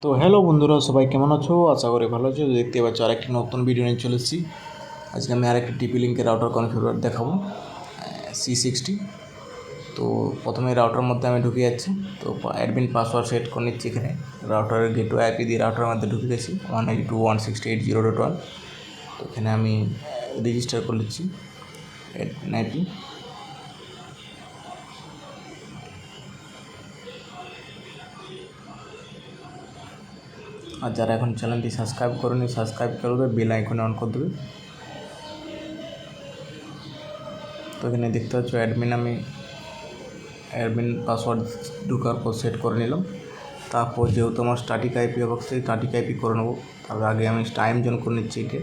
তো হ্যালো বন্ধুরা, সবাই কেমন আছো? আশা করি ভালো আছো। দেখতে পাচ্ছ আরেকটি নতুন ভিডিও নিয়ে চলে এসেছি। আজকে আমি আরেকটি টিপি লিঙ্কের রাউটার কনফিগার দেখাবো, C60। তো প্রথমে রাউটার মধ্যে আমি ঢুকে যাচ্ছি। তো অ্যাডমিন পাসওয়ার্ড সেট করে নিচ্ছি। এখানে রাউটারের গেটওয়ে আইপি দিয়ে রাউটারের মধ্যে ঢুকে গেছি 192.168.0.1। তো এখানে আমি রেজিস্টার করে নিচ্ছি অ্যাডমিন আইপি। আর যারা এখন চ্যানেলটি সাবস্ক্রাইব করেনি, সাবস্ক্রাইব করে দেবে, বেল আইকনে অন করে দেবে। তো এখানে দেখতে পাচ্ছ অ্যাডমিন পাসওয়ার্ড ঢোকার পর সেট করে নিলাম। তারপর যেহেতু আমার স্ট্যাটিক আইপি অবশ্যই স্ট্যাটিক আইপি করে নেবো। তার আগে আমি টাইম জোন করে নিচ্ছি। একে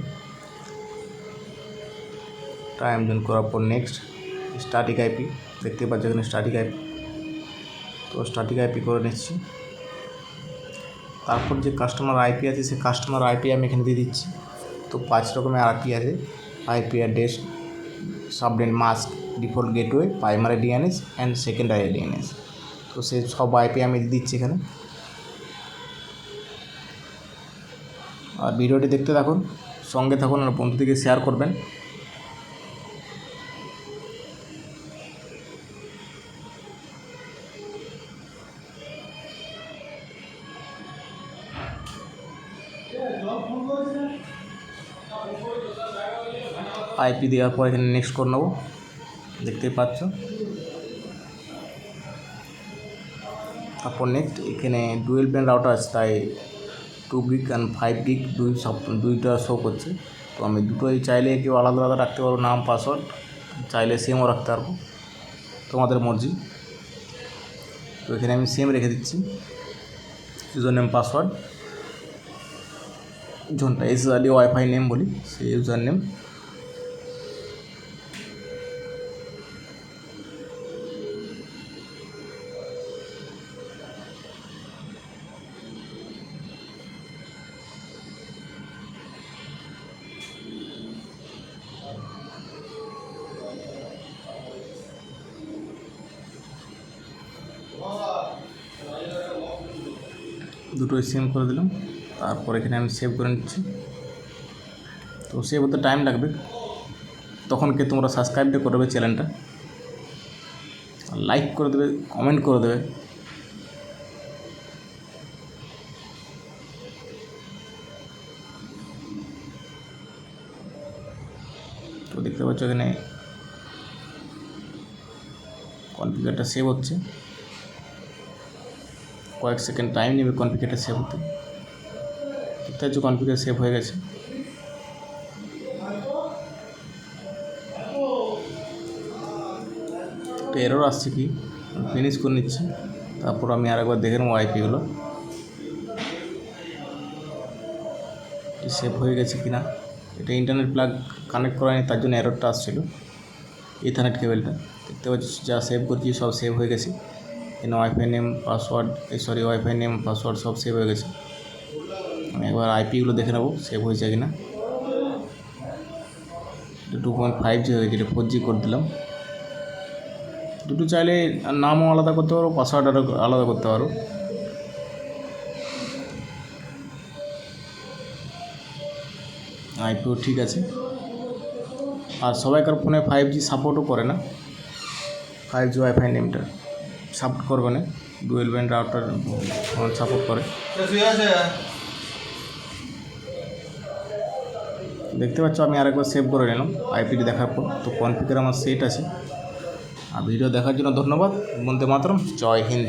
টাইম জোন করার পর নেক্সট স্ট্যাটিক আইপি দেখতে পাচ্ছ এখানে স্ট্যাটিক আইপি। তো স্ট্যাটিক আইপি করে নিচ্ছি। তারপর যে কাস্টমার আইপি আছে সেই কাস্টমার আইপি আমি এখানে দিয়ে দিচ্ছি। তো 5 রকমের আইপি আছে: IP address, subnet mask, default gateway, primary DNS and secondary DNS. তো সেই সব আইপি আমি দিয়ে দিচ্ছি এখানে। আর ভিডিওটি দেখতে থাকুন, সঙ্গে থাকুন, আর বন্ধুদেরকে শেয়ার করবেন। আইপি দেওয়ার পর এখানে নেক্সট করে নেবো, দেখতেই পাচ্ছ। তারপর নেক্সট এখানে ডুয়েল প্যান রাউটার আছে, তাই 2 গিগ অ্যান্ড 5 গিগ দুইটা শো করছে। তো আমি দুটোই চাইলে কেউ আলাদা আলাদা রাখতে পারবো, নাম পাসওয়ার্ড চাইলে সেমও রাখতে পারবো, তোমাদের মর্জি। তো এখানে আমি সেম রেখে দিচ্ছি ইউজার নেম পাসওয়ার্ড, জোনটা এসএসআরডি ওয়াইফাই নেম বলি, সেই ইউজার নেম। দুটোই সেম করে দিলাম। তারপর এখানে আমি সেভ করে নিচ্ছি। তো সেভ হতে টাইম লাগবে, তখনকে তোমরা সাবস্ক্রাইবটা করে দেবে চ্যানেলটা, লাইক করে দেবে, কমেন্ট করে দেবে। তো দেখতে পাচ্ছ এখানে কনফিগারটা সেভ হচ্ছে, কয়েক সেকেন্ড টাইম নেবে কনফিগারটা সেভ হতে। দেখতে পাচ্ছ কনফিগার সেভ হয়ে গেছে। তো এরর আসছে কি, ফিনিশ করে নিচ্ছি। তারপর আমি আরেকবার দেখে নেবো আইপিগুলো সেভ হয়ে গেছে কি না। এটা ইন্টারনেট প্লাগ কানেক্ট করা নেই, তার জন্য এররটা আসছিলো। ইথারনেট কেবেলটা দেখতে পাচ্ছি যা সেভ করছি সব সেভ হয়ে গেছে। এখানে wifi name password wifi name password সব সেভ হয়ে গেছে। আমি একবার আইপিগুলো দেখে নেবো সেভ হয়েছে কি না। 2.5G হয়ে গেছে, 4G করে দিলাম। দুটো চাইলে নামও আলাদা করতে পারো, পাসওয়ার্ড আলাদা করতে পারো। আইপিও ঠিক আছে। আর সবাইকার ফোনে 5G সাপোর্টও করে না, 5G ওয়াইফাই নেমটা সাপোর্ট করবে না। ডুয়েল ব্যান্ড রাউটার সাপোর্ট করে। দেখতে পাচ্ছ আমি আরেকবার সেভ করে নিলাম আইপিটি দেখার পর। তো কনফিগার আমার সেট আছে। আর ভিডিও দেখার জন্য ধন্যবাদ। বন্দে মাতরম, জয় হিন্দ।